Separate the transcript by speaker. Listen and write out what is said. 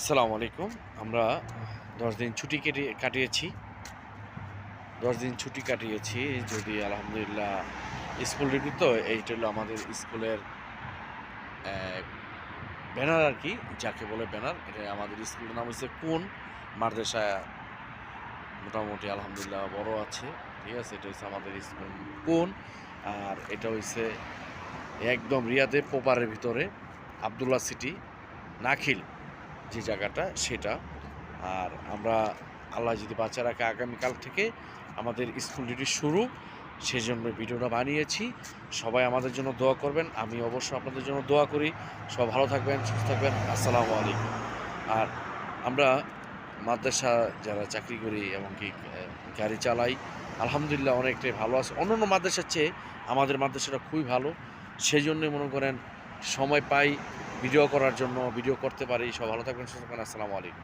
Speaker 1: আসসালামু আলাইকুম। আমরা ১০ দিন ছুটি কাটিয়েছি। ১০ দিন ছুটি কাটিয়েছি। যদি আলহামদুলিল্লাহ স্কুল ডিউটি তো এইটা হলো আমাদের স্কুলের অ্যা ব্যানার আরকি, যাকে বলে ব্যানার। এটা আমাদের স্কুলের নাম হচ্ছে কুন মাদ্রাসা। মোটামুটি আলহামদুলিল্লাহ বড় আছে। ঠিক আছে? এটা হচ্ছে আমাদের স্কুল কুন। আর এটা হইছে একদম রিয়াদের প্রপারের ভিতরে আব্দুল্লাহ সিটি, নাখিল যে জায়গাটা সেটা। আর আমরা আল্লাহ যদি বাঁচায় রাখে আগামীকাল থেকে আমাদের স্কুল ডিউটি শুরু। সেজন্য ভিডিওটা বানিয়েছি। সবাই আমাদের জন্য দোয়া করবেন। আমি অবশ্য আপনাদের জন্য দোয়া করি। সবাই ভালো থাকবেন, সুস্থ থাকবেন। আসসালামু আলাইকুম। আর আমরা মাদ্রাসা যারা চাকরি করি এমনকি গাড়ি চালাই, আলহামদুলিল্লাহ অনেকটাই ভালো আছে। অন্যান্য মাদ্রাসার চেয়ে আমাদের মাদ্রাসাটা খুবই ভালো। সেজন্যই মনে করেন সময় পাই ভিডিও করার জন্য, ভিডিও করতে পারি। সবাই ভালো থাকবেন, সুস্থ থাকবেন। আসসালামু আলাইকুম।